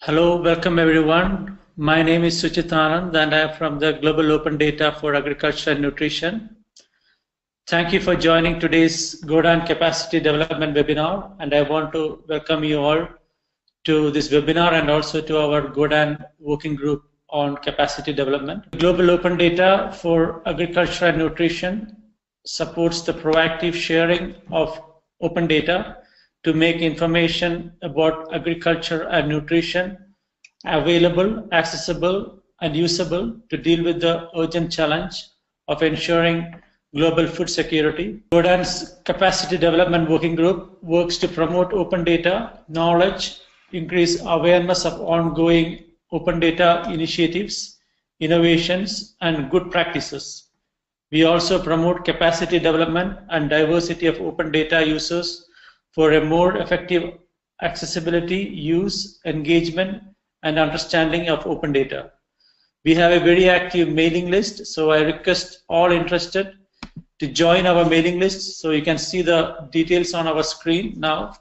Hello, welcome everyone. My name is Suchith Anand and I am from the Global Open Data for Agriculture and Nutrition. Thank you for joining today's GODAN Capacity Development webinar, and I want to welcome you all to this webinar and also to our GODAN working group on capacity development. Global Open Data for Agriculture and Nutrition supports the proactive sharing of open data to make information about agriculture and nutrition available, accessible, and usable to deal with the urgent challenge of ensuring global food security. GODAN's Capacity Development Working Group works to promote open data, knowledge, increase awareness of ongoing open data initiatives, innovations, and good practices. We also promote capacity development and diversity of open data users for a more effective accessibility, use, engagement, and understanding of open data. We have a very active mailing list, so I request all interested to join our mailing list. So you can see the details on our screen now,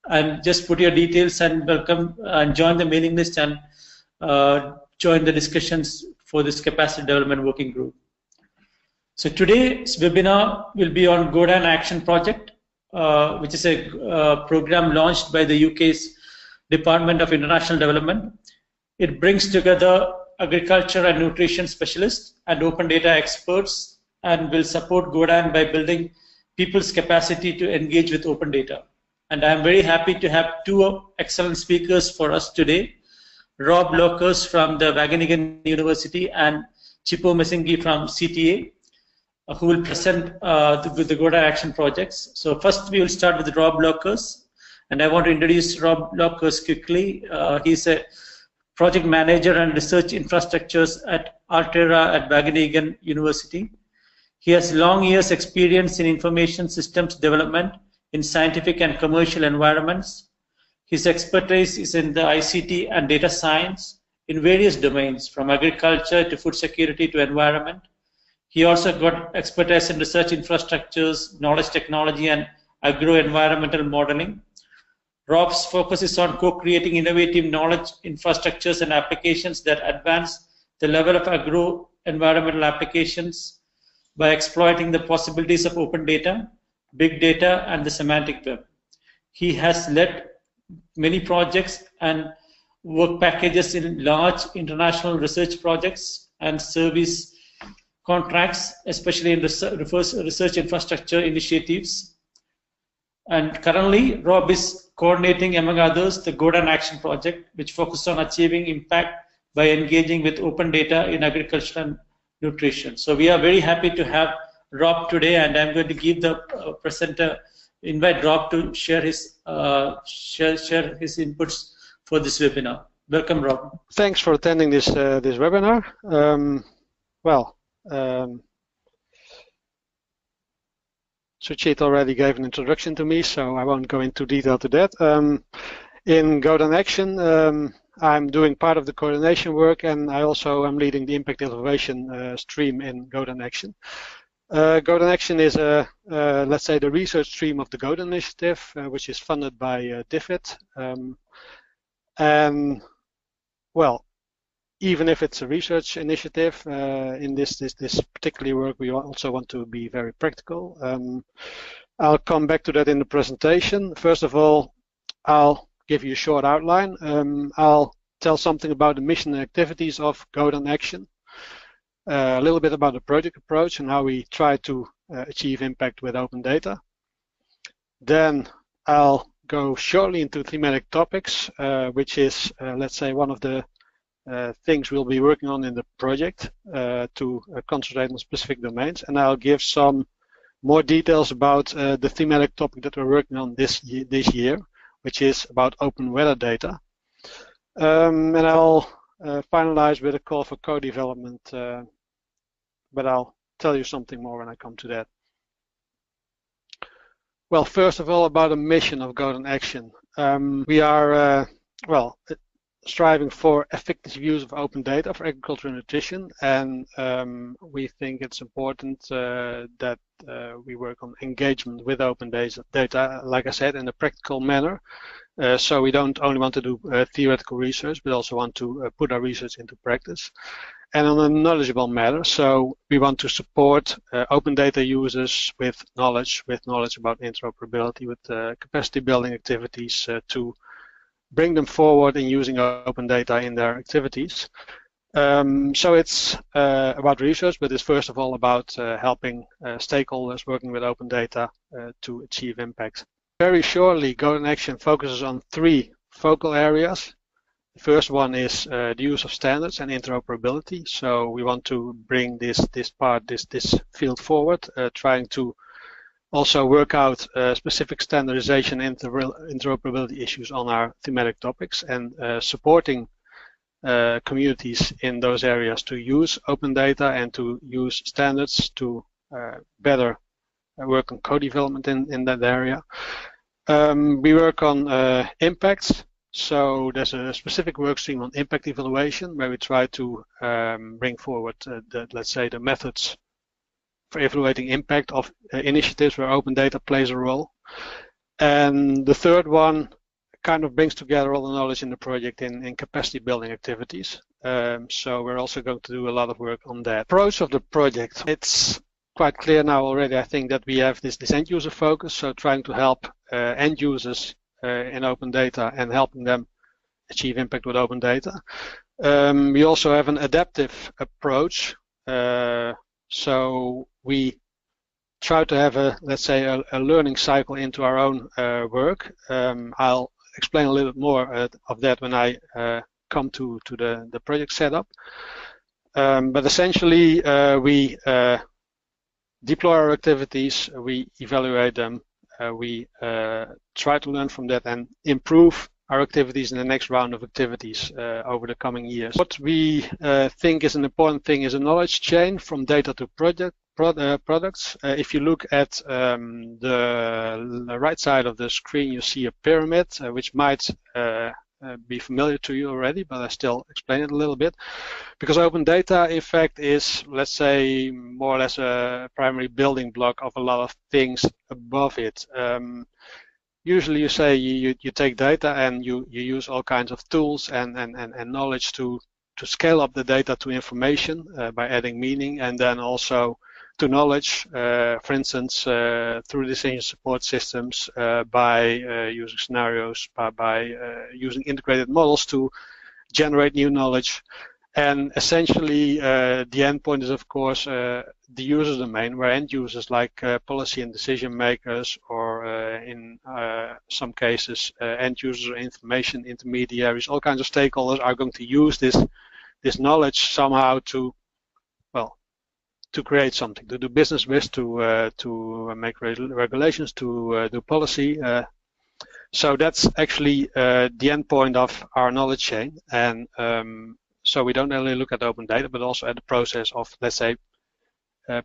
and just put your details and welcome and join the mailing list and join the discussions for this capacity development working group. So today's webinar will be on GODAN Action project, which is a program launched by the UK's Department of International Development. It brings together agriculture and nutrition specialists and open data experts and will support GODAN by building people's capacity to engage with open data. And I'm very happy to have two excellent speakers for us today, Rob Lokers from the Wageningen University and Chipo Msengezi from CTA, who will present the GODAN Action projects. So first we will start with Rob Lokers. And I want to introduce Rob Lokers quickly. He's a project manager and research infrastructures at Altera at Wageningen University. He has long years experience in information systems development in scientific and commercial environments. His expertise is in the ICT and data science in various domains, from agriculture to food security to environment. He also got expertise in research infrastructures, knowledge technology, and agro-environmental modeling. Rob's focus is on co-creating innovative knowledge infrastructures and applications that advance the level of agro-environmental applications by exploiting the possibilities of open data, big data, and the semantic web. He has led many projects and work packages in large international research projects and service contracts, especially in research infrastructure initiatives. And currently, Rob is coordinating, among others, the GODAN Action project, which focuses on achieving impact by engaging with open data in agriculture and nutrition. So we are very happy to have Rob today, and I'm going to give the invite Rob to share his inputs for this webinar. Welcome, Rob. Thanks for attending this webinar. Suchith already gave an introduction to me, so I won't go into detail to that. In GODAN Action, I'm doing part of the coordination work, and I also am leading the impact innovation stream in GODAN Action. GODAN Action is, let's say, the research stream of the GODAN initiative, which is funded by DFID. And, well, even if it's a research initiative, in this particular work, we also want to be very practical. I'll come back to that in the presentation. First of all, I'll give you a short outline. I'll tell something about the mission and activities of GODAN Action, a little bit about the project approach and how we try to achieve impact with open data. Then I'll go shortly into thematic topics, which is, let's say, one of the things we'll be working on in the project to concentrate on specific domains, and I'll give some more details about the thematic topic that we're working on this year, which is about open weather data. And I'll finalize with a call for co-development, but I'll tell you something more when I come to that. Well, first of all, about the mission of GODAN Action. We are, striving for effective use of open data for agriculture and nutrition, and we think it's important that we work on engagement with open data, like I said, in a practical manner, So we don't only want to do theoretical research, but also want to put our research into practice. And on a knowledgeable manner, so we want to support open data users with knowledge about interoperability, with capacity building activities to bring them forward in using open data in their activities. So it's about research, but it's first of all about helping stakeholders working with open data to achieve impact. Very shortly, GODAN Action focuses on 3 focal areas. The first one is the use of standards and interoperability. So we want to bring this field forward, trying to also work out specific standardization and interoperability issues on our thematic topics, and supporting communities in those areas to use open data and to use standards to better work on co-development in that area. We work on impacts. So there's a specific work stream on impact evaluation where we try to bring forward let's say the methods for evaluating impact of initiatives where open data plays a role. And the third one kind of brings together all the knowledge in the project in capacity building activities. So we're also going to do a lot of work on that. Approach of the project. It's quite clear now already, I think, that we have this end user focus, so trying to help end users in open data and helping them achieve impact with open data. We also have an adaptive approach. So we try to have let's say a learning cycle into our own work. I'll explain a little bit more of that when I come to the project setup. But essentially, we deploy our activities, we evaluate them, we try to learn from that and improve our activities in the next round of activities over the coming years. What we think is an important thing is a knowledge chain from data to products. If you look at the right side of the screen, you see a pyramid, which might be familiar to you already, but I still explain it a little bit. Because open data, in fact, is, let's say, more or less a primary building block of a lot of things above it. Usually you say you take data and you use all kinds of tools and knowledge to scale up the data to information by adding meaning, and then also to knowledge, for instance, through decision support systems, by using scenarios, by using integrated models to generate new knowledge. And essentially, the endpoint is, of course, the user domain, where end users like policy and decision makers, or in some cases, end users or information intermediaries, all kinds of stakeholders are going to use this knowledge somehow to, well, to create something, to do business with, to make regulations, to do policy. So that's actually the endpoint of our knowledge chain. And so we don't only look at open data, but also at the process of, let's say,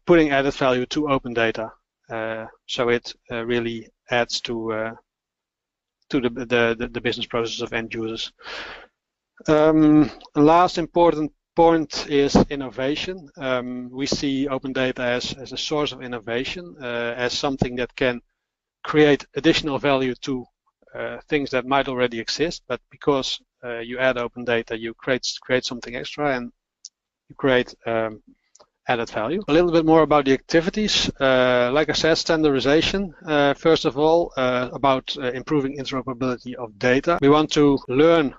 putting added value to open data. So it really adds to the business process of end users. Last important point is innovation. We see open data as a source of innovation, as something that can create additional value to things that might already exist, but because you add open data, you create something extra and you create added value. A little bit more about the activities. Like I said, standardization. First of all, about improving interoperability of data. We want to learn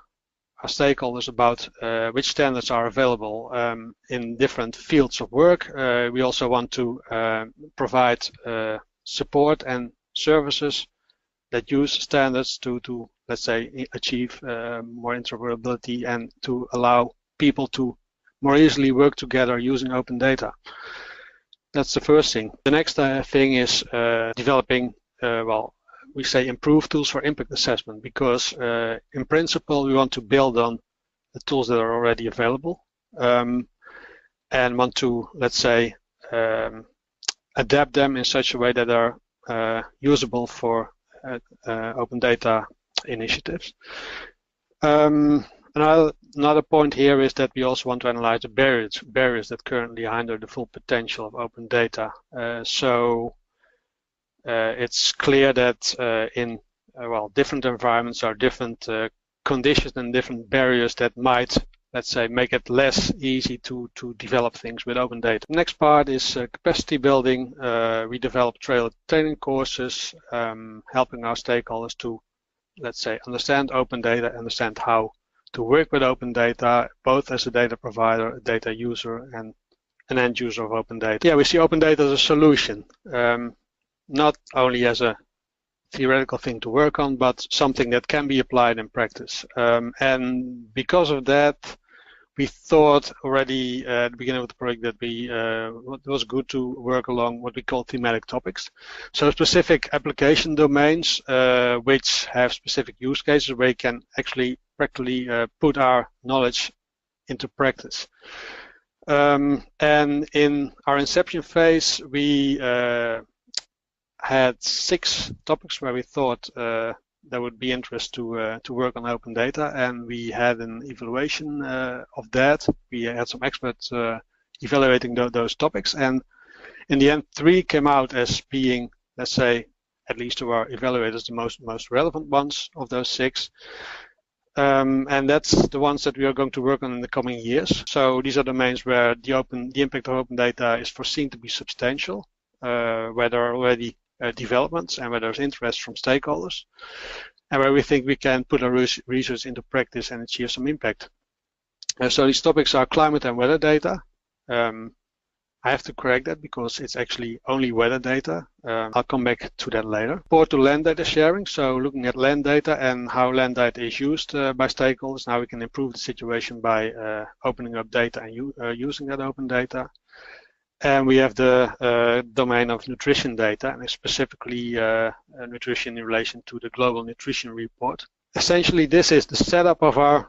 our stakeholders about which standards are available in different fields of work. We also want to provide support and services that use standards to let's say, achieve more interoperability and to allow people to more easily work together using open data. That's the first thing. The next thing is developing, well, we say improved tools for impact assessment, because in principle we want to build on the tools that are already available and want to, let's say, adapt them in such a way that are usable for open data initiatives. Another point here is that we also want to analyze the barriers that currently hinder the full potential of open data. So it's clear that in well, different environments or different conditions and different barriers that might, let's say, make it less easy to develop things with open data. The next part is capacity building. We develop training courses, helping our stakeholders to, let's say, understand open data, understand how to work with open data, both as a data provider, a data user, and an end user of open data. Yeah, we see open data as a solution, not only as a theoretical thing to work on, but something that can be applied in practice. And because of that, we thought already at the beginning of the project that it was good to work along what we call thematic topics. So specific application domains which have specific use cases where you can actually practically put our knowledge into practice. And in our inception phase, we had 6 topics where we thought there would be interest to work on open data, and we had an evaluation of that. We had some experts evaluating those topics, and in the end 3 came out as being, let's say, at least to our evaluators, the most relevant ones of those 6. And that's the ones that we are going to work on in the coming years. So these are domains where the impact of open data is foreseen to be substantial, where there are already developments and where there's interest from stakeholders, and where we think we can put our research into practice and achieve some impact. So these topics are climate and weather data. I have to correct that because it's actually only weather data. I'll come back to that later. Port to land data sharing, so looking at land data and how land data is used by stakeholders, how we can improve the situation by opening up data and using that open data. And we have the domain of nutrition data, and specifically nutrition in relation to the Global Nutrition Report. Essentially, this is the setup of our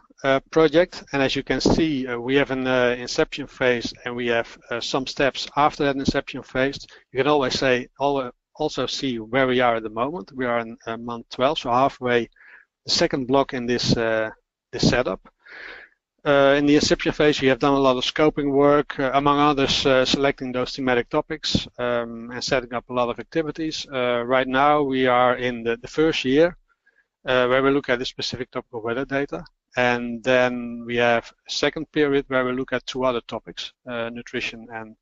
project, and as you can see, we have an inception phase, and we have some steps after that inception phase. You can always say, also see where we are at the moment. We are in month 12, so halfway the second block in this setup. In the inception phase, we have done a lot of scoping work, among others, selecting those thematic topics and setting up a lot of activities. Right now, we are in the first year where we look at a specific topic of weather data. And then we have a second period where we look at 2 other topics, nutrition and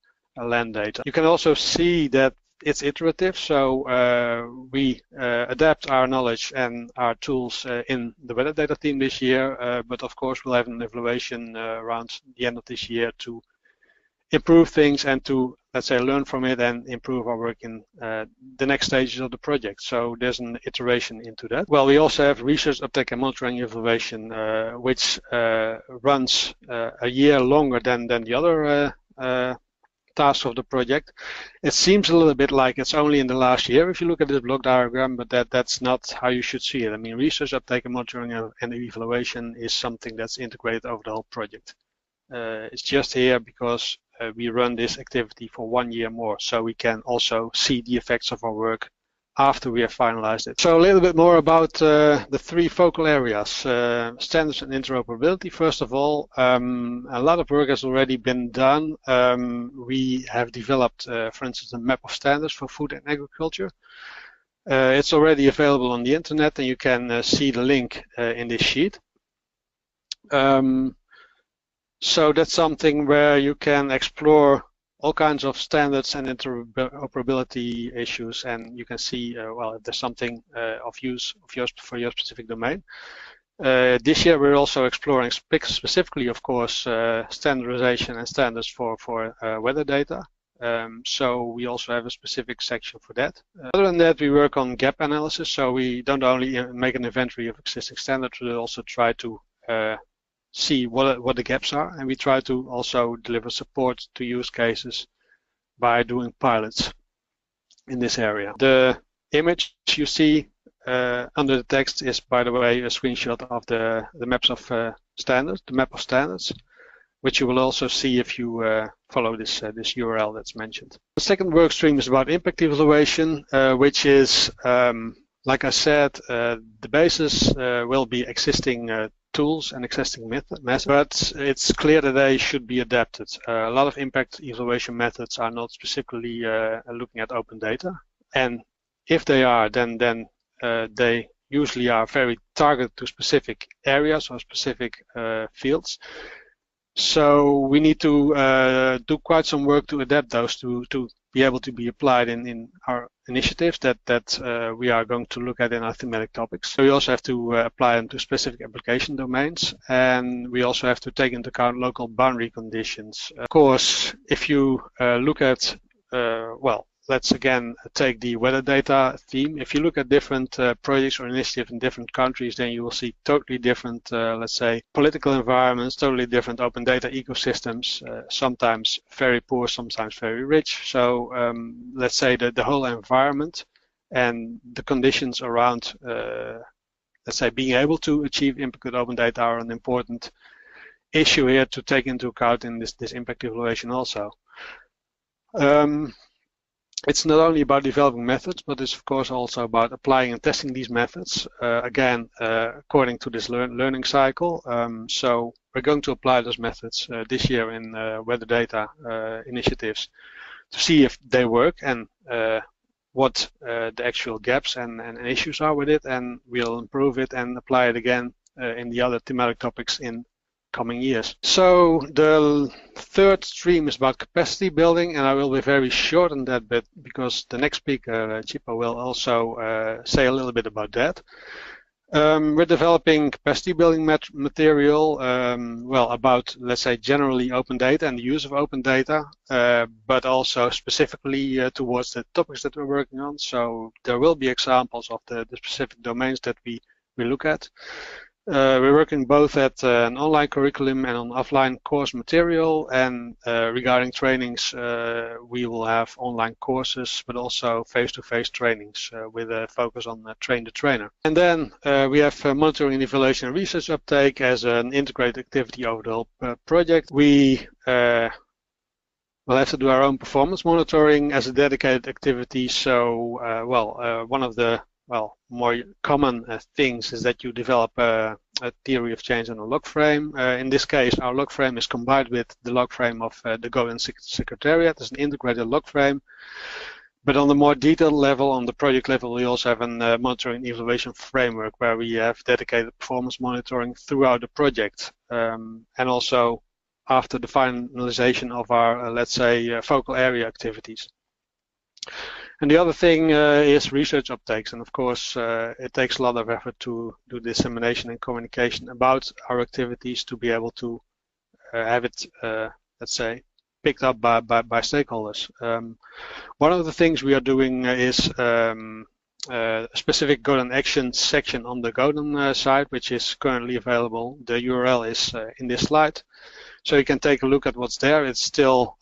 land data. You can also see that it's iterative, so we adapt our knowledge and our tools in the weather data team this year, but of course we'll have an evaluation around the end of this year to improve things and to, let's say, learn from it and improve our work in the next stages of the project. So there's an iteration into that. Well, we also have research, uptake and monitoring evaluation, which runs a year longer than the other tasks of the project. It seems a little bit like it's only in the last year if you look at this block diagram, but that's not how you should see it. I mean, research, uptake and monitoring and evaluation is something that's integrated over the whole project. It's just here because we run this activity for 1 year more, so we can also see the effects of our work after we have finalized it. So a little bit more about the 3 focal areas, standards and interoperability. First of all, a lot of work has already been done. We have developed, for instance, a map of standards for food and agriculture. It's already available on the internet, and you can see the link in this sheet. So that's something where you can explore all kinds of standards and interoperability issues, and you can see, well, if there's something of use for your specific domain. This year we're also exploring specifically, of course, standardization and standards for weather data. So we also have a specific section for that. Other than that, we work on gap analysis, so we don't only make an inventory of existing standards, we also try to see what the gaps are, and we try to also deliver support to use cases by doing pilots in this area. The image you see under the text is, by the way, a screenshot of the maps of standards, the map of standards, which you will also see if you follow this URL that's mentioned. The second work stream is about impact evaluation, which is, like I said, the basis will be existing tools and existing methods, but it's clear that they should be adapted. A lot of impact evaluation methods are not specifically looking at open data, and if they are, then they usually are very targeted to specific areas or specific fields. So we need to do quite some work to adapt those to be able to be applied in our initiatives that we are going to look at in our thematic topics. So we also have to apply them to specific application domains, and we also have to take into account local boundary conditions. Of course, if you look at, well, let's again take the weather data theme. If you look at different projects or initiatives in different countries, then you will see totally different, let's say, political environments, totally different open data ecosystems, sometimes very poor, sometimes very rich. So let's say that the whole environment and the conditions around, let's say, being able to achieve impact with open data are an important issue here to take into account in this impact evaluation also. It's not only about developing methods, but it's of course also about applying and testing these methods, again, according to this learning cycle. So we're going to apply those methods this year in weather data initiatives to see if they work and what the actual gaps and issues are with it, and we'll improve it and apply it again in the other thematic topics in coming years. So the third stream is about capacity building, and I will be very short on that bit because the next speaker, Chipo, will also say a little bit about that. We're developing capacity building material, well, about, let's say, generally open data and the use of open data, but also specifically towards the topics that we're working on. So there will be examples of the specific domains that we look at. We're working both at an online curriculum and on offline course material, and regarding trainings, we will have online courses, but also face-to-face trainings with a focus on train the trainer. And then we have monitoring and evaluation and research uptake as an integrated activity over the whole project. We will have to do our own performance monitoring as a dedicated activity. So, one of the more common things is that you develop a theory of change on a log frame. In this case, our log frame is combined with the log frame of the GODAN Secretariat as an integrated log frame. But on the more detailed level, on the project level, we also have a monitoring and evaluation framework where we have dedicated performance monitoring throughout the project. And also after the finalization of our, let's say, focal area activities. And the other thing is research uptakes, and of course it takes a lot of effort to do dissemination and communication about our activities to be able to have it, let's say, picked up by stakeholders. One of the things we are doing is a specific GODAN Action section on the GODAN site, which is currently available. The URL is in this slide. So you can take a look at what's there. It's still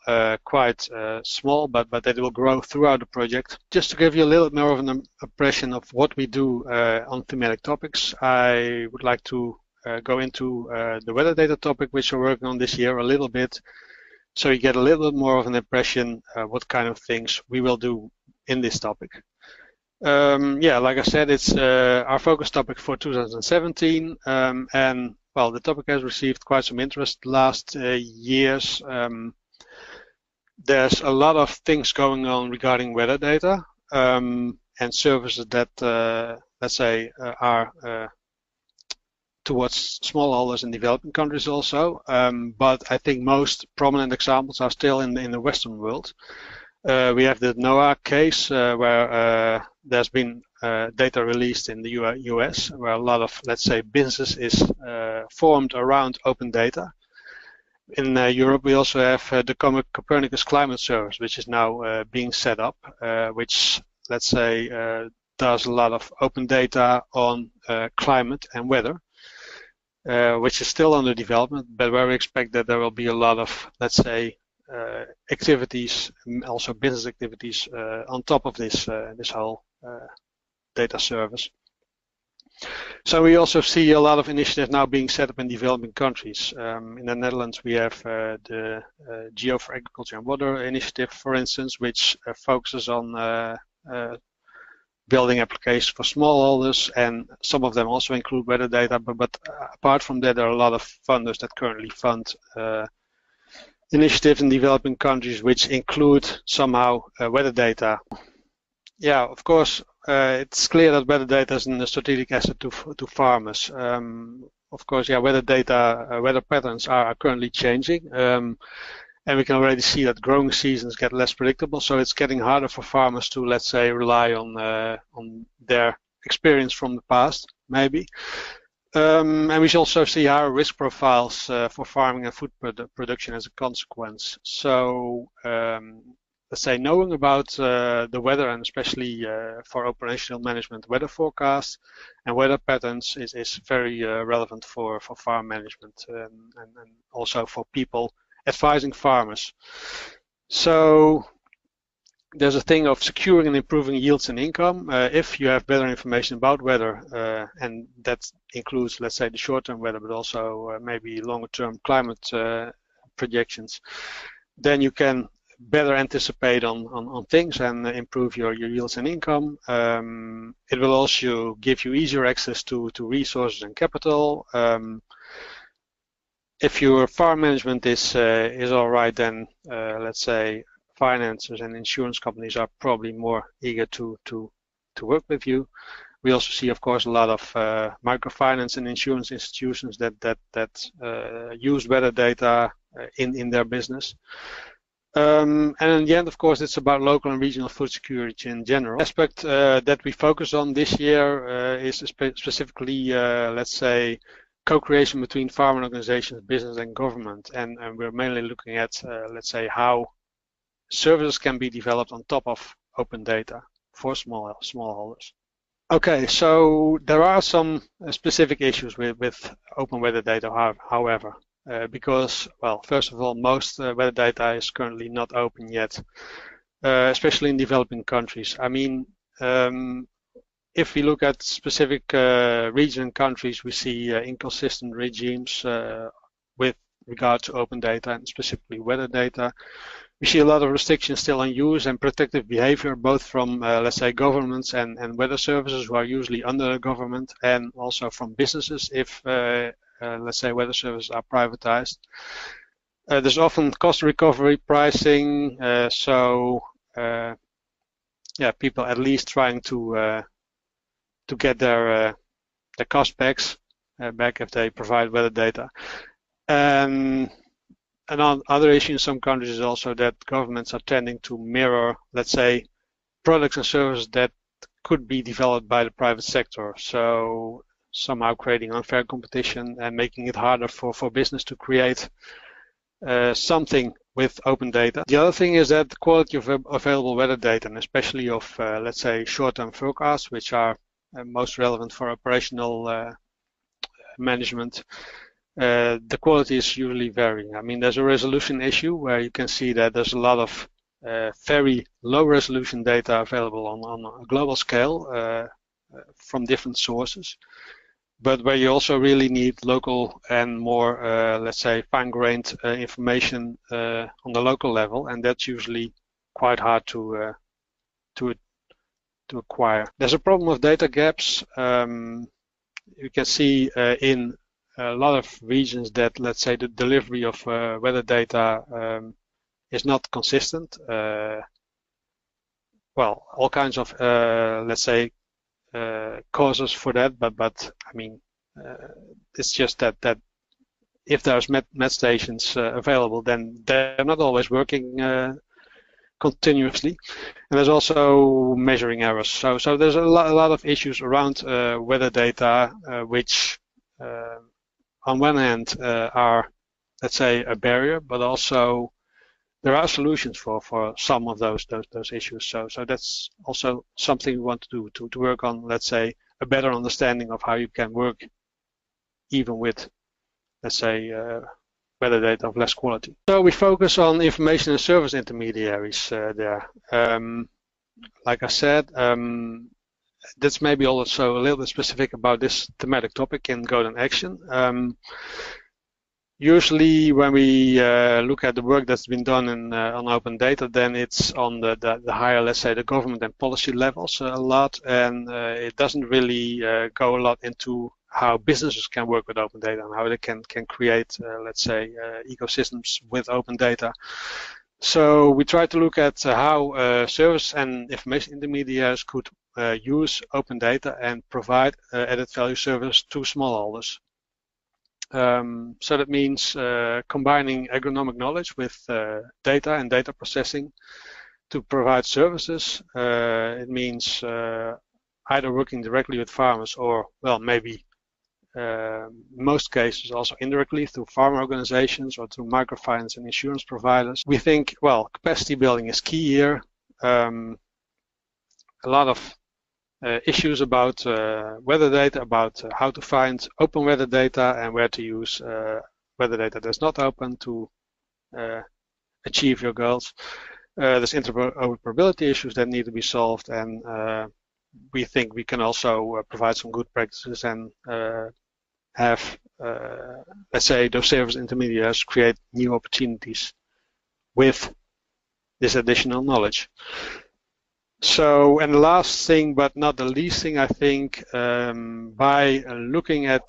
quite small, but it will grow throughout the project. Just to give you a little more of an impression of what we do on thematic topics, I would like to go into the weather data topic, which we're working on this year a little bit, so you get a little bit more of an impression what kind of things we will do in this topic. Yeah, like I said, it's our focus topic for 2017, and well, the topic has received quite some interest last years. There's a lot of things going on regarding weather data and services that, let's say, are towards smallholders in developing countries also. But I think most prominent examples are still in the Western world. We have the NOAA case where there's been data released in the US, where a lot of, let's say, business is formed around open data. In Europe, we also have the Copernicus Climate Service, which is now being set up, which, let's say, does a lot of open data on climate and weather, which is still under development, but where we expect that there will be a lot of, let's say, activities, also business activities on top of this this whole data service. So we also see a lot of initiatives now being set up in developing countries. In the Netherlands, we have the Geo for Agriculture and Water initiative, for instance, which focuses on building applications for smallholders, and some of them also include weather data. But apart from that, there are a lot of funders that currently fund initiatives in developing countries which include somehow weather data. Yeah, of course, it's clear that weather data is a strategic asset to farmers. Of course, yeah, weather data, weather patterns are currently changing, and we can already see that growing seasons get less predictable. So it's getting harder for farmers to, let's say, rely on their experience from the past, maybe. And we should also see higher risk profiles for farming and food production as a consequence. So let's say knowing about the weather, and especially for operational management, weather forecasts and weather patterns is very relevant for farm management and also for people advising farmers. So there's a thing of securing and improving yields and income if you have better information about weather, and that includes, let's say, the short-term weather, but also maybe longer-term climate projections. Then you can better anticipate on things and improve your yields and income. It will also give you easier access to resources and capital. If your farm management is all right, then let's say financiers and insurance companies are probably more eager to work with you. We also see, of course, a lot of microfinance and insurance institutions that use weather data in their business. And in the end, of course, it's about local and regional food security in general. The aspect that we focus on this year is specifically, let's say, co-creation between farmer organizations, business, and government. And we're mainly looking at, let's say, how services can be developed on top of open data for smallholders. Okay, so there are some specific issues with open weather data, however, because, well, first of all, most weather data is currently not open yet, especially in developing countries. I mean, if we look at specific regions and countries, we see inconsistent regimes with regard to open data and specifically weather data. We see a lot of restrictions still on use and protective behavior, both from, let's say, governments and weather services who are usually under the government, and also from businesses if, let's say, weather services are privatized. There's often cost recovery pricing, so yeah, people at least trying to get their cost back if they provide weather data. Another issue in some countries is also that governments are tending to mirror, let's say, products and services that could be developed by the private sector. So somehow creating unfair competition and making it harder for business to create something with open data. The other thing is that the quality of available weather data, and especially of, let's say, short-term forecasts, which are most relevant for operational management, the quality is usually varying. I mean, there's a resolution issue where you can see that there's a lot of very low resolution data available on a global scale from different sources, but where you also really need local and more, let's say, fine-grained information on the local level, and that's usually quite hard to acquire. There's a problem of data gaps. You can see in a lot of regions that, let's say, the delivery of weather data is not consistent. Well, all kinds of, let's say, causes for that, but I mean, it's just that if there's met stations available, then they're not always working continuously, and there's also measuring errors. So there's a lot of issues around weather data, which on one hand are, let's say, a barrier, but also there are solutions for some of those issues. So that's also something we want to do to work on, let's say, a better understanding of how you can work even with, let's say, weather data of less quality. So we focus on information and service intermediaries there. Like I said, that's maybe also a little bit specific about this thematic topic in GODAN Action. Usually when we look at the work that's been done on open data, then it's on the higher, let's say, the government and policy levels a lot, and it doesn't really go a lot into how businesses can work with open data and how they can create, let's say, ecosystems with open data. So we try to look at how service and information intermediaries could use open data and provide added value service to smallholders. So that means combining agronomic knowledge with data and data processing to provide services. It means either working directly with farmers or, well, maybe most cases also indirectly through farmer organizations or through microfinance and insurance providers. We think, well, capacity building is key here. A lot of issues about weather data, about how to find open weather data and where to use weather data that's not open to achieve your goals. There's interoperability issues that need to be solved, and we think we can also provide some good practices and have, let's say, those service intermediaries create new opportunities with this additional knowledge. So, and the last thing, but not the least thing, I think, by looking at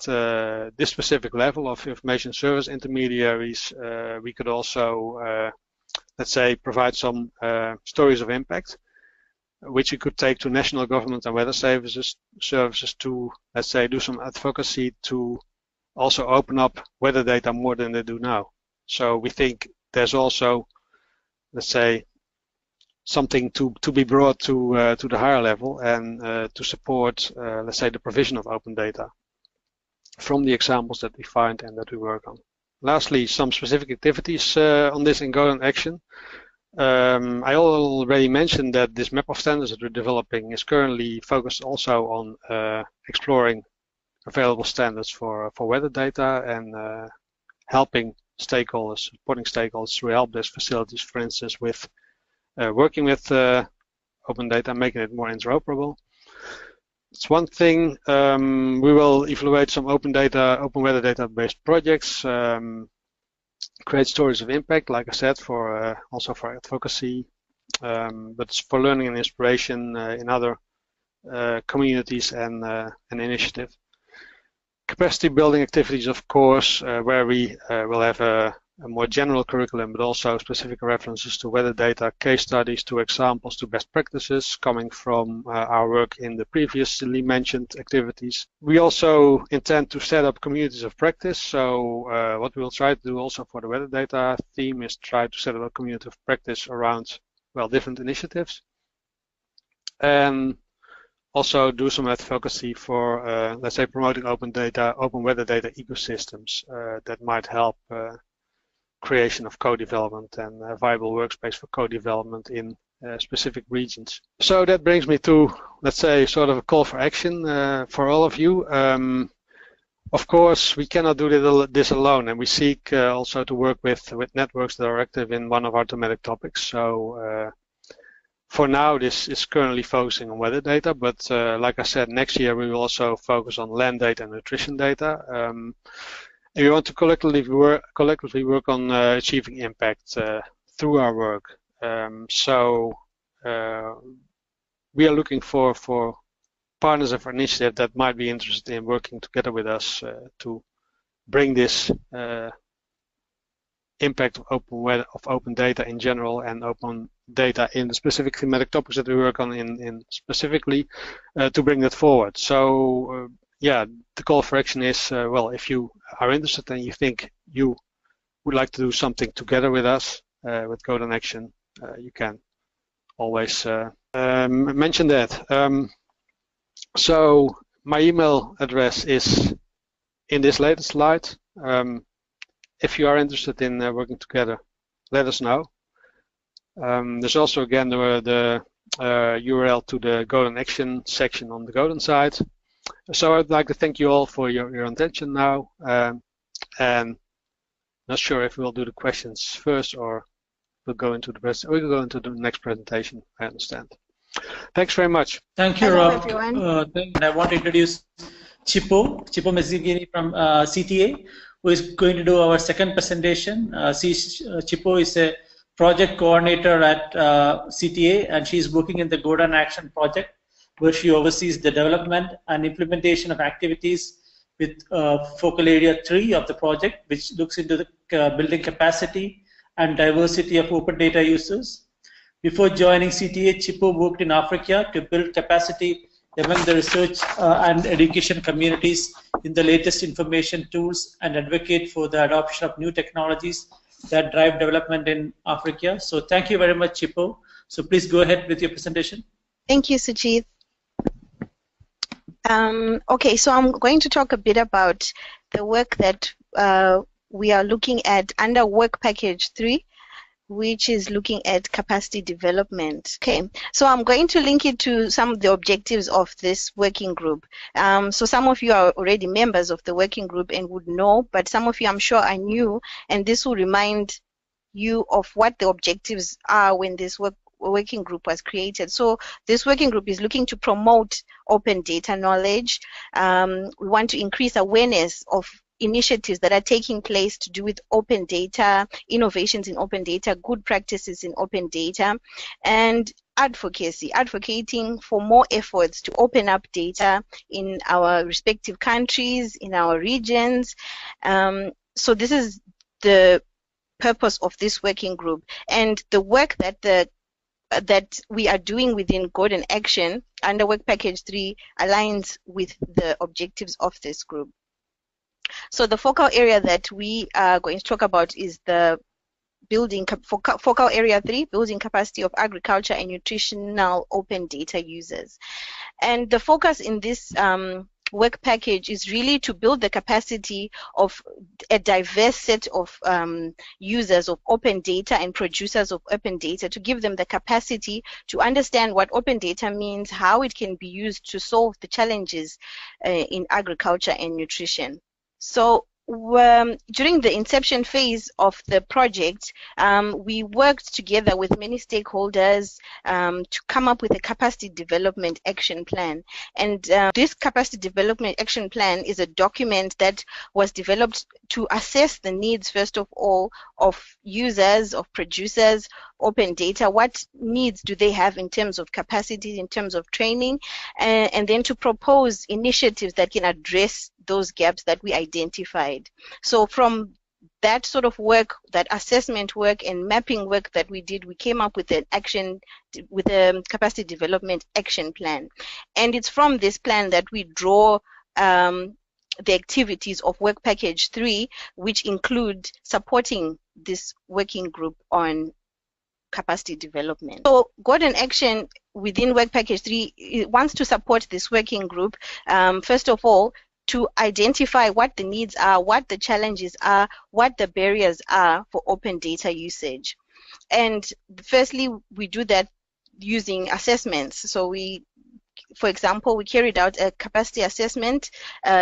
this specific level of information service intermediaries, we could also, let's say, provide some stories of impact, which you could take to national government and weather services to, let's say, do some advocacy to also open up weather data more than they do now. So we think there's also, let's say, something to be brought to the higher level and to support, let's say, the provision of open data from the examples that we find and that we work on. Lastly, some specific activities on this in GODAN Action. I already mentioned that this map of standards that we're developing is currently focused also on exploring available standards for weather data and helping stakeholders, supporting stakeholders through help desk facilities, for instance, with working with open data, making it more interoperable. It's one thing. We will evaluate some open weather data-based projects, create stories of impact, like I said, for also for advocacy, but for learning and inspiration in other communities and initiatives. Capacity building activities, of course, where we will have a more general curriculum, but also specific references to weather data, case studies, to examples, to best practices coming from our work in the previously mentioned activities. We also intend to set up communities of practice. So what we will try to do also for the weather data theme is try to set up a community of practice around, well, different initiatives. And also do some advocacy for, let's say, promoting open weather data ecosystems that might help creation of co-development and a viable workspace for co-development in specific regions. So that brings me to, let's say, sort of a call for action for all of you. Of course, we cannot do this alone, and we seek also to work with networks that are active in one of our thematic topics. So for now, this is currently focusing on weather data, but like I said, next year we will also focus on land data and nutrition data. And we want to collectively work on achieving impact through our work. So we are looking for partners of our initiative that might be interested in working together with us to bring this impact of open data in general and open data in the specific thematic topics that we work on in specifically to bring that forward. So yeah, the call for action is, well, if you are interested and you think you would like to do something together with us, with GODAN Action, you can always mention that. So my email address is in this latest slide. If you are interested in working together, let us know. There's also, again, the URL to the GODAN Action section on the GODAN site. So I'd like to thank you all for your attention now, and not sure if we'll do the questions first or we'll go into the next presentation. I understand. Thanks very much. Thank you, Rob. And I want to introduce Chipo Msengezi from CTA, who is going to do our second presentation. Chipo is a project coordinator at CTA, and she's working in the GODAN Action project, where she oversees the development and implementation of activities with focal area 3 of the project, which looks into the building capacity and diversity of open data users. Before joining CTA, Chipo worked in Africa to build capacity among the research and education communities in the latest information tools and advocate for the adoption of new technologies that drive development in Africa. So thank you very much, Chipo. So please go ahead with your presentation. Thank you, Suchith. Okay, so I'm going to talk a bit about the work that we are looking at under Work Package 3, which is looking at capacity development. Okay, so I'm going to link it to some of the objectives of this working group. So some of you are already members of the working group and would know, but some of you I'm sure are new, and this will remind you of what the objectives are when this working group was created. So this working group is looking to promote open data knowledge. We want to increase awareness of initiatives that are taking place to do with open data, innovations in open data, good practices in open data, and advocacy, advocating for more efforts to open up data in our respective countries, in our regions. So this is the purpose of this working group, and the work that we are doing within GODAN Action under Work Package 3 aligns with the objectives of this group. So the focal area that we are going to talk about is the focal area 3, building capacity of agriculture and nutritional open data users. And the focus in this work package is really to build the capacity of a diverse set of users of open data and producers of open data, to give them the capacity to understand what open data means, how it can be used to solve the challenges in agriculture and nutrition. So during the inception phase of the project, we worked together with many stakeholders to come up with a capacity development action plan. And this capacity development action plan is a document that was developed to assess the needs, first of all, of users, of producers, open data. What needs do they have in terms of capacity, in terms of training, and then to propose initiatives that can address those gaps that we identified. So from that sort of work, that assessment work and mapping work that we did, we came up with an action, with a capacity development action plan. And it's from this plan that we draw the activities of Work Package 3, which include supporting this working group on capacity development. So GODAN Action within Work Package 3 wants to support this working group, first of all, to identify what the needs are, what the challenges are, what the barriers are for open data usage. And firstly, we do that using assessments. So for example, we carried out a capacity assessment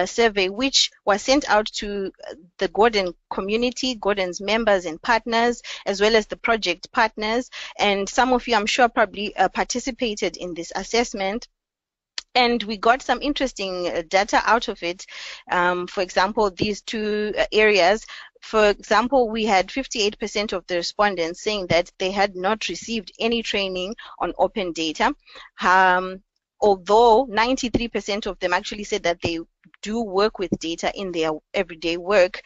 survey, which was sent out to the GODAN community, GODAN's members and partners, as well as the project partners. And some of you, I'm sure, probably participated in this assessment. And we got some interesting data out of it. For example, these two areas. For example, we had 58% of the respondents saying that they had not received any training on open data. Although 93% of them actually said that they do work with data in their everyday work,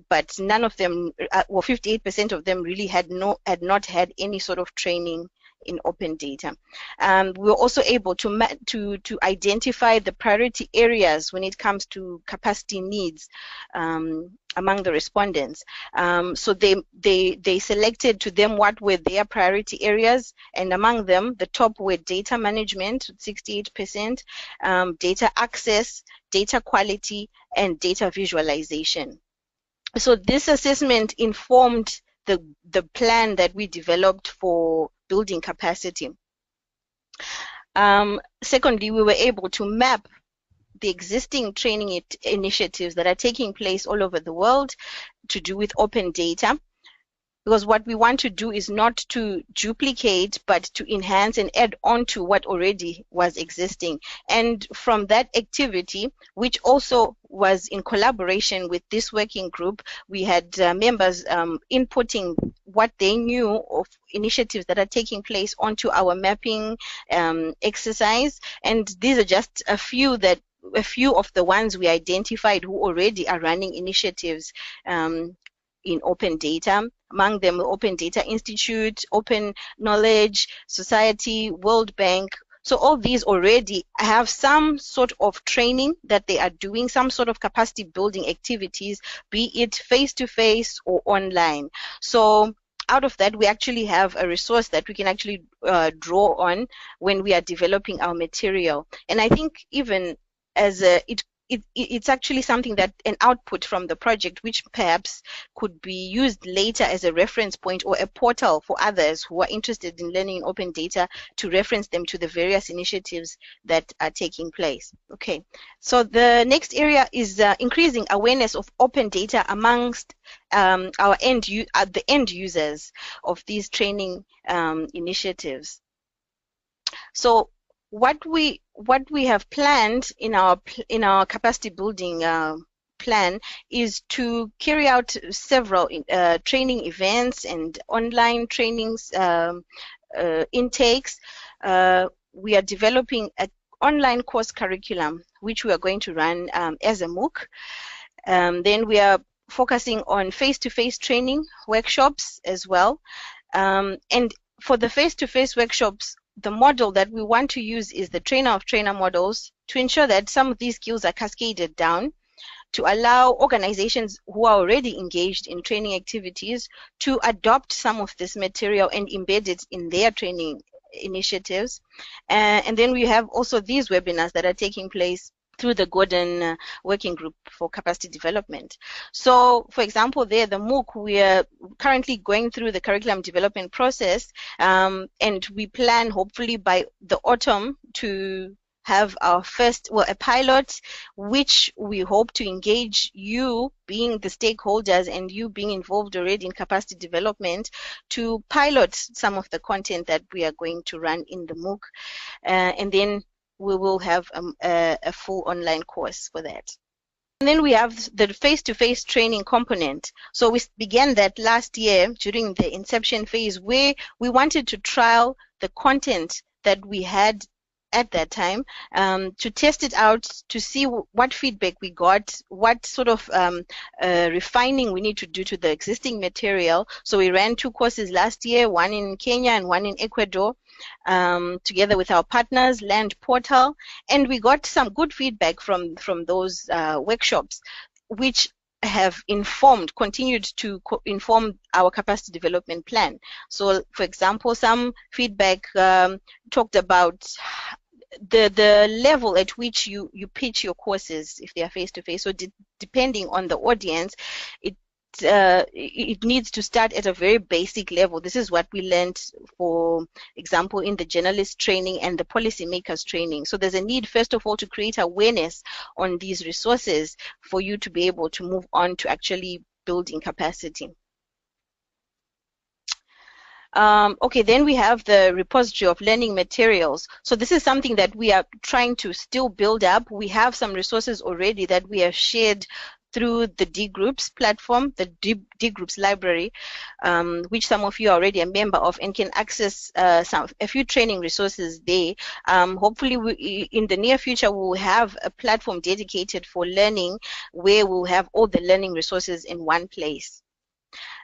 but none of them, 58% of them really had not had any sort of training in open data. We were also able to identify the priority areas when it comes to capacity needs among the respondents. So they selected to them what were their priority areas, and among them the top were data management, 68%, data access, data quality, and data visualization. So this assessment informed the plan that we developed for building capacity. Secondly, we were able to map the existing training initiatives that are taking place all over the world to do with open data, because what we want to do is not to duplicate, but to enhance and add on to what already was existing. And from that activity, which also was in collaboration with this working group, we had members inputting what they knew of initiatives that are taking place onto our mapping exercise. And these are just a few of the ones we identified who already are running initiatives in open data. among them Open Data Institute, Open Knowledge Society, World Bank. So all these already have some sort of training that they are doing, some sort of capacity building activities, be it face-to-face or online. So out of that, we actually have a resource that we can actually draw on when we are developing our material. And I think even as it's actually something that an output from the project, which perhaps could be used later as a reference point or a portal for others who are interested in learning in open data to reference them to the various initiatives that are taking place. Okay, so the next area is increasing awareness of open data amongst the end users of these training initiatives. So what we have planned in our capacity building plan is to carry out several training events and online trainings intakes. We are developing an online course curriculum which we are going to run as a MOOC. Then we are focusing on face-to-face training workshops as well. And for the face-to-face workshops, the model that we want to use is the trainer of trainer models to ensure that some of these skills are cascaded down to allow organizations who are already engaged in training activities to adopt some of this material and embed it in their training initiatives. And then we have also these webinars that are taking place through the GODAN Working Group for Capacity Development. So, for example, there, the MOOC, we are currently going through the curriculum development process, and we plan, hopefully, by the autumn to have our first, a pilot, which we hope to engage you, being the stakeholders, and you being involved already in capacity development, to pilot some of the content that we are going to run in the MOOC, and then we will have a full online course for that. And then we have the face-to-face training component. So we began that last year during the inception phase, where we wanted to trial the content that we had at that time, to test it out, to see what feedback we got, what sort of refining we need to do to the existing material. So we ran 2 courses last year, one in Kenya and one in Ecuador, together with our partners, Land Portal, and we got some good feedback from those workshops, which have continued to inform our capacity development plan. So, for example, some feedback talked about the level at which you pitch your courses if they are face-to-face. So depending on the audience, it needs to start at a very basic level. This is what we learned, for example, in the journalist training and the policymakers training. So there's a need, first of all, to create awareness on these resources for you to be able to move on to actually building capacity. Okay, then we have the repository of learning materials. So this is something that we are trying to still build up. We have some resources already that we have shared through the D Groups platform, the D Groups library, which some of you are already a member of and can access a few training resources there. Hopefully, in the near future, we will have a platform dedicated for learning where we'll have all the learning resources in one place.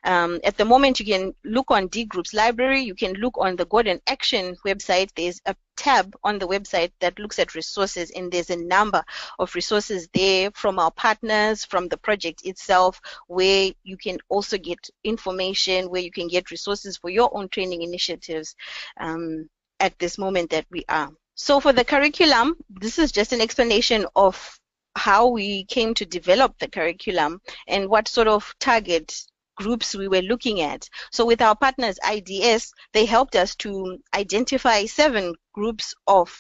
At the moment, you can look on D Group's library. You can look on the GODAN Action website. There's a tab on the website that looks at resources, and there's a number of resources there from our partners, from the project itself, where you can also get information, where you can get resources for your own training initiatives at this moment that we are. So for the curriculum, this is just an explanation of how we came to develop the curriculum and what sort of target groups we were looking at. So with our partners IDS, they helped us to identify 7 groups of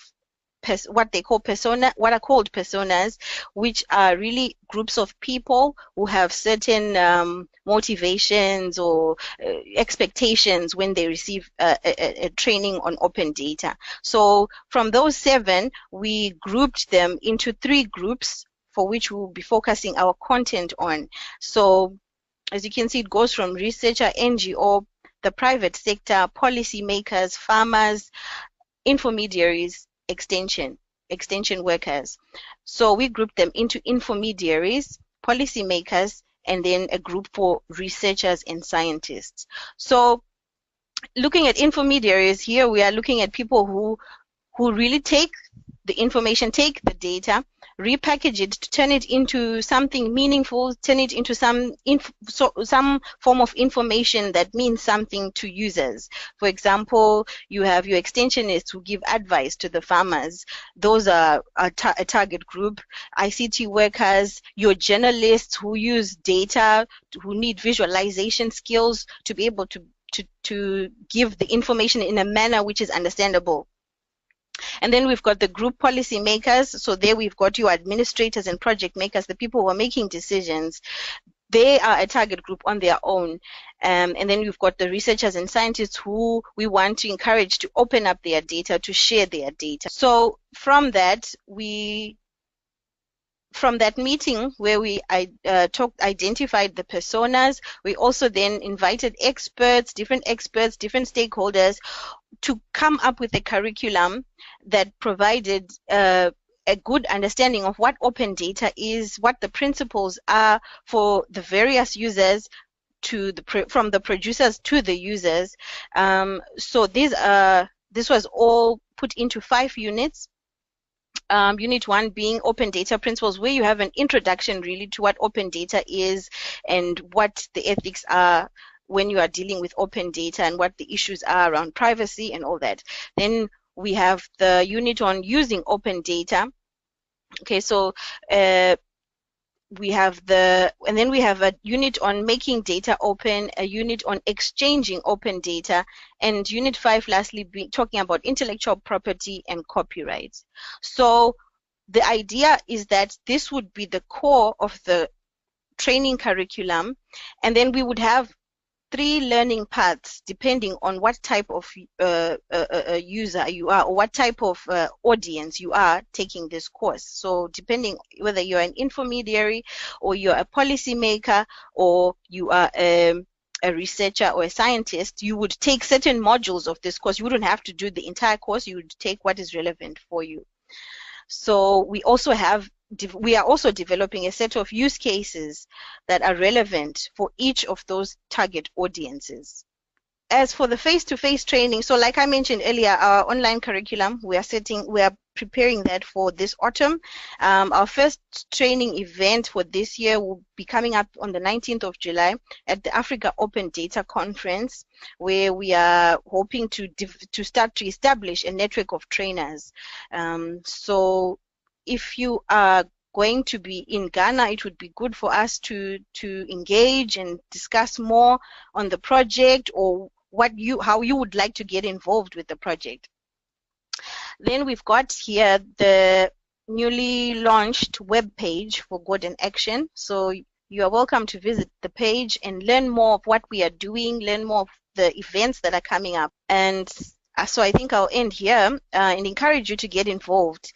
what are called personas, which are really groups of people who have certain motivations or expectations when they receive a training on open data. So from those 7, we grouped them into 3 groups for which we will be focusing our content on. So as you can see, it goes from researcher, NGO, the private sector, policymakers, farmers, intermediaries, extension workers. So we group them into intermediaries, policymakers, and then a group for researchers and scientists. So looking at intermediaries here, we are looking at people who really take the information, take the data, repackage it, turn it into something meaningful, turn it into some form of information that means something to users. For example, you have your extensionists who give advice to the farmers. Those are a target group. ICT workers, your journalists who use data, who need visualization skills to be able to give the information in a manner which is understandable. And then we've got the group policy makers. So there we've got your administrators and project makers, the people who are making decisions. They are a target group on their own. And then we've got the researchers and scientists who we want to encourage to open up their data, to share their data. So from that meeting where we identified the personas, we also then invited experts, different stakeholders to come up with a curriculum that provided a good understanding of what open data is, what the principles are for the various users, from the producers to the users. So this was all put into 5 units. Unit 1 being open data principles, where you have an introduction really to what open data is and what the ethics are when you are dealing with open data and what the issues are around privacy and all that. Then we have the unit on using open data. Okay, so we have and then we have a unit on making data open, a unit on exchanging open data, and unit 5 lastly talking about intellectual property and copyright. So the idea is that this would be the core of the training curriculum, and then we would have 3 learning paths depending on what type of user you are, or what type of audience you are taking this course. So depending whether you're an intermediary or you're a policymaker or you are a researcher or a scientist, you would take certain modules of this course. You wouldn't have to do the entire course. You would take what is relevant for you. So we are also developing a set of use cases that are relevant for each of those target audiences. As for the face-to-face training, so like I mentioned earlier, our online curriculum, we are preparing that for this autumn. Our first training event for this year will be coming up on the 19th of July at the Africa Open Data Conference, where we are hoping to start to establish a network of trainers. So if you are going to be in Ghana, it would be good for us to engage and discuss more on the project, or how you would like to get involved with the project. Then we've got here the newly launched web page for GODAN Action. So you are welcome to visit the page and learn more of what we are doing, learn more of the events that are coming up. And so I think I'll end here and encourage you to get involved.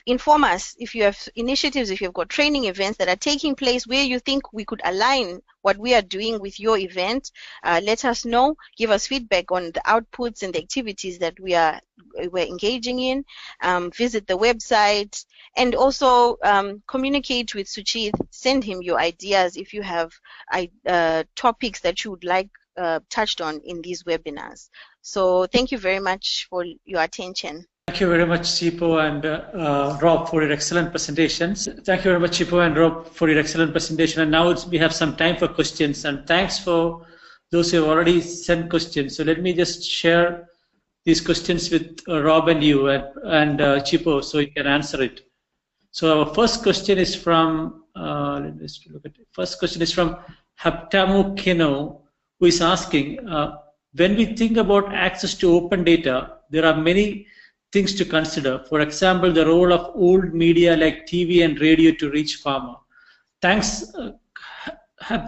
Inform us if you have initiatives, if you've got training events that are taking place where you think we could align what we are doing with your event. Let us know, give us feedback on the outputs and the activities that we're engaging in. Visit the website, and also communicate with Suchith. Send him your ideas if you have topics that you would like touched on in these webinars. So thank you very much for your attention. Thank you very much, Chipo and Rob, for your excellent presentations. Thank you very much, Chipo and Rob, for your excellent presentation. And now we have some time for questions. And thanks for those who have already sent questions. So let me just share these questions with Rob and you and Chipo, so you can answer it. So our first question is from, let me just look at it. First question is from Haptamu Keno, who is asking, when we think about access to open data, there are many things to consider. For example, the role of old media like TV and radio to reach farmer. Thanks,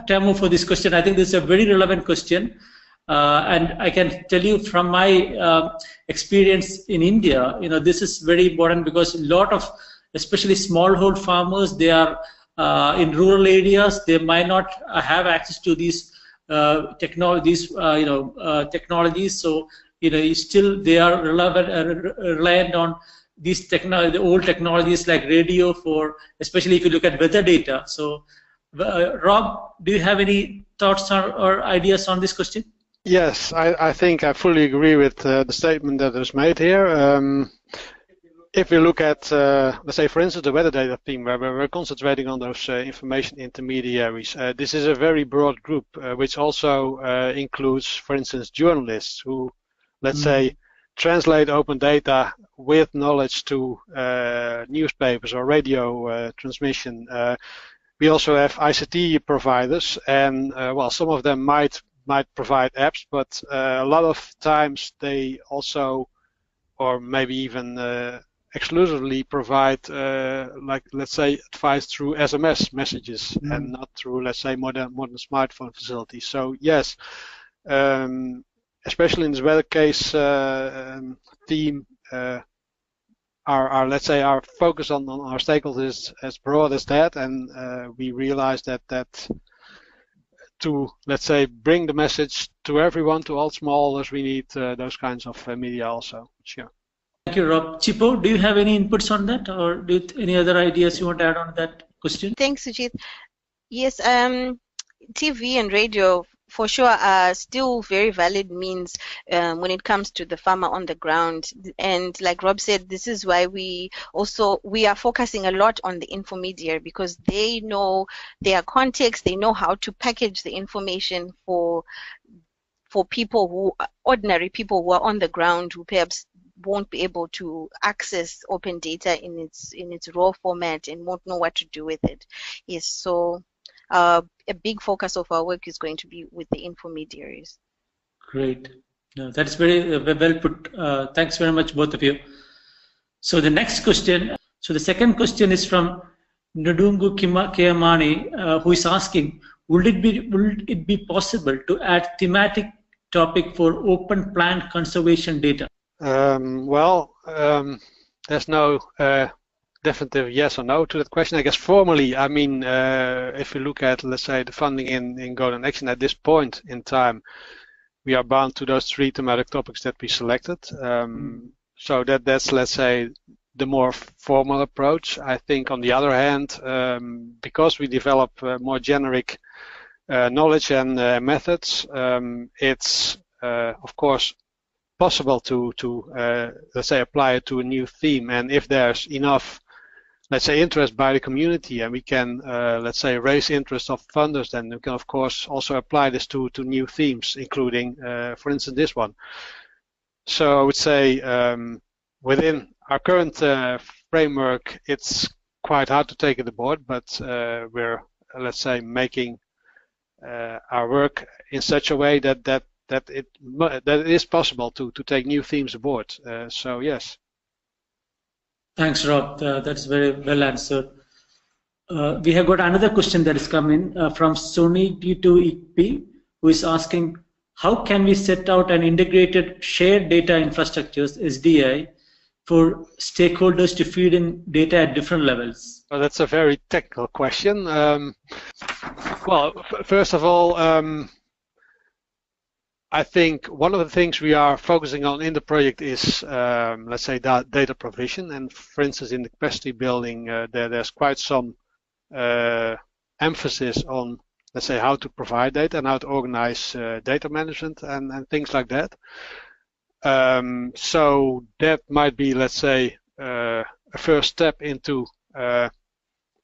Tamu, for this question. I think this is a very relevant question. And I can tell you from my experience in India, this is very important, because a lot of, especially smallhold farmers, they are in rural areas. They might not have access to these technologies. So still they are reliant on these the old technologies like radio, for especially if you look at weather data. So Rob, do you have any thoughts or ideas on this question? Yes, I think I fully agree with the statement that is made here. If we look at, let's say, for instance, the weather data theme, where we're concentrating on those information intermediaries, this is a very broad group, which also includes, for instance, journalists who, let's say, translate open data with knowledge to newspapers or radio transmission. We also have ICT providers, and well, some of them might provide apps, but a lot of times they also, or maybe even exclusively provide, like, let's say, advice through SMS messages and not through, let's say, modern smartphone facilities. So yes, especially in this weather case theme, our let's say our focus on our stakeholders is as broad as that, and we realize that to, let's say, bring the message to everyone, to all smallholders, we need those kinds of media also. Sure. Thank you, Rob. Chipo, do you have any inputs on that, or any other ideas you want to add on that question? Thanks, Suchith. Yes, TV and radio for sure are still very valid means when it comes to the farmer on the ground. And like Rob said, this is why we are focusing a lot on the intermediary, because they know their context, they know how to package the information for people ordinary people who are on the ground, who perhaps won't be able to access open data in its raw format and won't know what to do with it. Yes, so a big focus of our work is going to be with the intermediaries. Great. No, that's very well put. Thanks very much, both of you. So the next question, so the second question is from Ndungu Kiamani, who is asking, would it be possible to add thematic topic for open plant conservation data? Well, there's no definitive yes or no to that question. I guess formally, I mean, if you look at, let's say, the funding in GODAN Action at this point in time, we are bound to those 3 thematic topics that we selected. So that's, let's say, the more formal approach. I think, on the other hand, because we develop more generic knowledge and methods, it's of course possible to let's say, apply it to a new theme. And if there's enough, let's say, interest by the community, and we can let's say, raise interest of funders, then we can of course also apply this to new themes, including for instance this one. So I would say within our current framework, it's quite hard to take it aboard, but we're, let's say, making our work in such a way that it is possible to take new themes aboard. So yes. Thanks, Rob. That's very well answered. We have got another question that is coming from Sony D2EP, who is asking, how can we set out an integrated shared data infrastructures, SDI, for stakeholders to feed in data at different levels? Well, that's a very technical question. Well, first of all, I think one of the things we are focusing on in the project is, let's say, data provision. And for instance, in the capacity building, there's quite some emphasis on, let's say, how to provide data and how to organize data management and things like that. So that might be, let's say, a first step into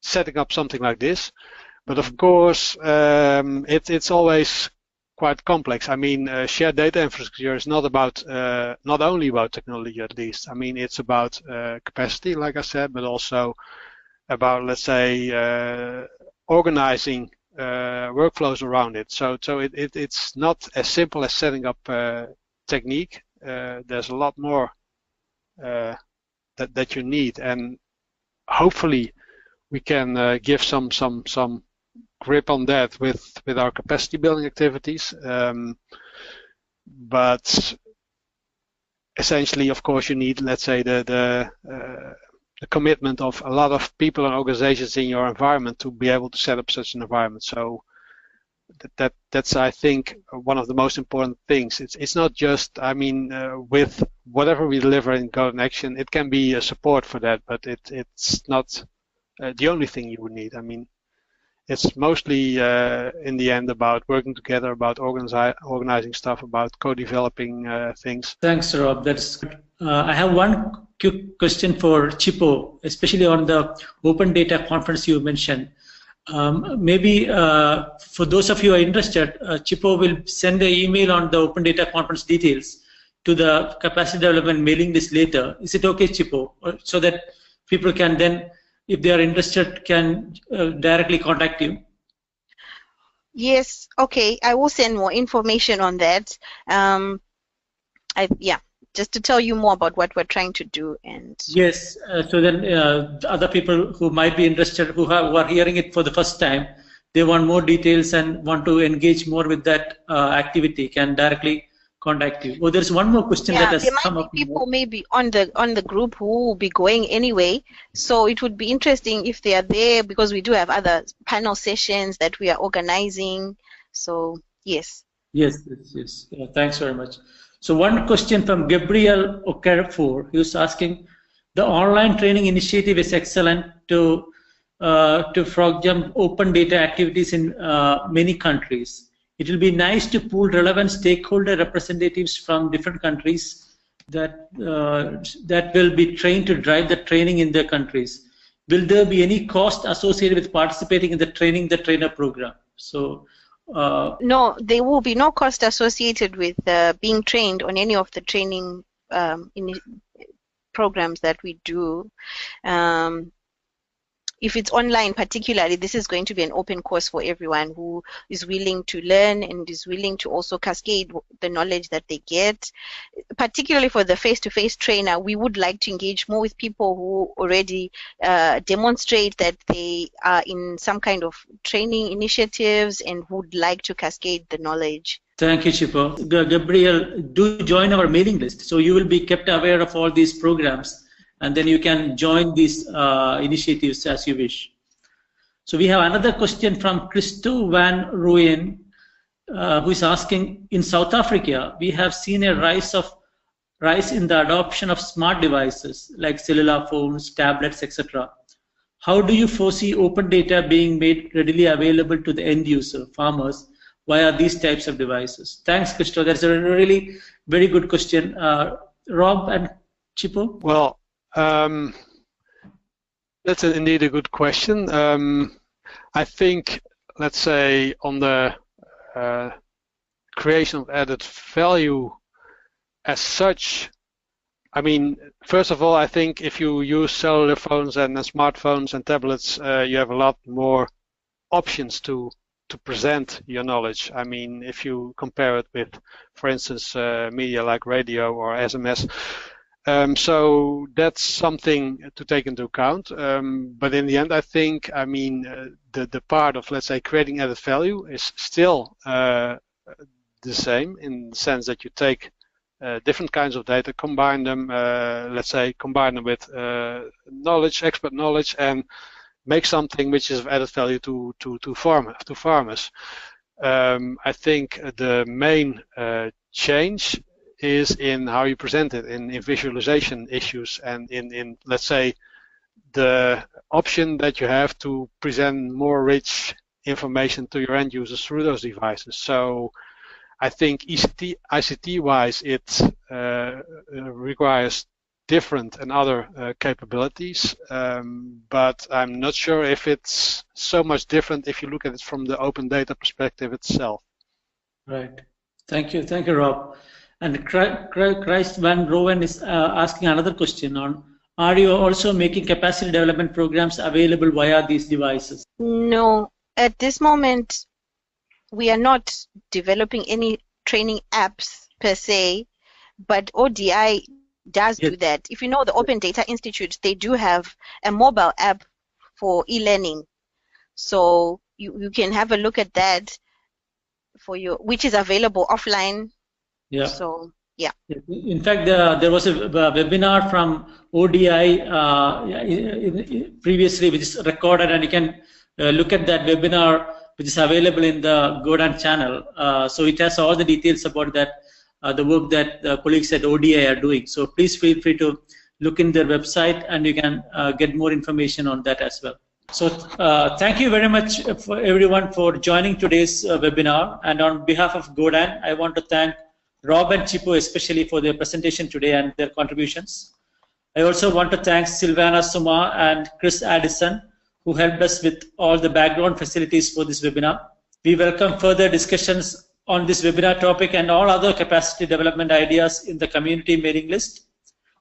setting up something like this. But of course, it's always quite complex. I mean, shared data infrastructure is not about, not only about technology, at least. I mean, it's about capacity, like I said, but also about, let's say, organizing workflows around it. So it's not as simple as setting up technique. There's a lot more that you need, and hopefully we can give some grip on that with our capacity building activities. But essentially, of course, you need, let's say, the commitment of a lot of people and organizations in your environment to be able to set up such an environment. So that's, I think, one of the most important things. It's not just, I mean, with whatever we deliver in GODAN Action, it can be a support for that, but it's not the only thing you would need. I mean, it's mostly in the end about working together, about organizing stuff, about co-developing things. Thanks, Rob. That's good. I have one quick question for Chipo, especially on the Open Data Conference you mentioned. Maybe for those of you who are interested, Chipo will send an email on the Open Data Conference details to the capacity development mailing list later. Is it okay, Chipo? So that people can then, if they are interested, can directly contact you? Yes, okay. I will send more information on that. Yeah, just to tell you more about what we're trying to do. And yes, so then other people who might be interested, who are hearing it for the first time, they want more details and want to engage more with that activity, can directly contact you. Oh, there's one more question that has come up. There might be people maybe on the group who will be going anyway, so it would be interesting if they are there, because we do have other panel sessions that we are organizing. So yes. Yes. Yeah, thanks very much. So one question from Gabriel Okerfor, he was asking, the online training initiative is excellent to frog jump open data activities in many countries. It will be nice to pool relevant stakeholder representatives from different countries that will be trained to drive the training in their countries. Will there be any cost associated with participating in the training the trainer program? So no, there will be no cost associated with being trained on any of the training programs that we do. If it's online particularly, this is going to be an open course for everyone who is willing to learn and is willing to also cascade the knowledge that they get. Particularly for the face-to-face trainer, we would like to engage more with people who already demonstrate that they are in some kind of training initiatives and would like to cascade the knowledge. Thank you, Chipo. Gabriel, do join our mailing list, so you will be kept aware of all these programs, and then you can join these initiatives as you wish. So we have another question from Christo van Rooyen, who is asking, in South Africa, we have seen a rise in the adoption of smart devices like cellular phones, tablets, etc. How do you foresee open data being made readily available to the end user, farmers, via these types of devices? Thanks, Christo. That's a really very good question. Rob and Chipo? Well, that's indeed a good question. I think, let's say, on the creation of added value as such, I mean, first of all, I think if you use cellular phones and smartphones and tablets, you have a lot more options to present your knowledge. I mean, if you compare it with, for instance, media like radio or SMS. So that's something to take into account. But in the end, I think, I mean, the part of, let's say, creating added value is still the same, in the sense that you take different kinds of data, combine them, let's say, combine them with knowledge, expert knowledge, and make something which is of added value to farmers. I think the main change is in how you present it, in visualization issues, and in let's say the option that you have to present more rich information to your end users through those devices. So I think ICT wise it requires different and other capabilities, but I'm not sure if it's so much different if you look at it from the open data perspective itself. Right. Thank you, Rob. And Christ Van Rowen is asking another question on, are you also making capacity development programs available via these devices? No, at this moment, we are not developing any training apps per se, but ODI does do that. If you know the Open Data Institute, they do have a mobile app for e-learning. So you can have a look at that for you, which is available offline. Yeah. So yeah. In fact, there was a webinar from ODI previously, which is recorded, and you can look at that webinar, which is available in the GODAN channel. So it has all the details about that, the work that the colleagues at ODI are doing. So please feel free to look in their website, and you can get more information on that as well. So thank you very much for everyone for joining today's webinar. And on behalf of GODAN, I want to thank Rob and Chipo especially for their presentation today and their contributions. I also want to thank Silvana Suma and Chris Addison, who helped us with all the background facilities for this webinar. We welcome further discussions on this webinar topic and all other capacity development ideas in the community mailing list.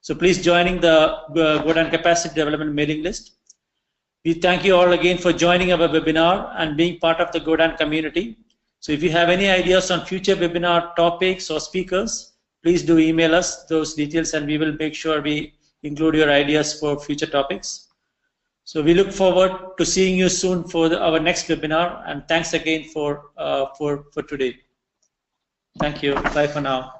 So please join the GODAN Capacity Development mailing list. We thank you all again for joining our webinar and being part of the GODAN community. So if you have any ideas on future webinar topics or speakers, please do email us those details and we will make sure we include your ideas for future topics. So we look forward to seeing you soon for our next webinar, and thanks again for today. Thank you. Bye for now.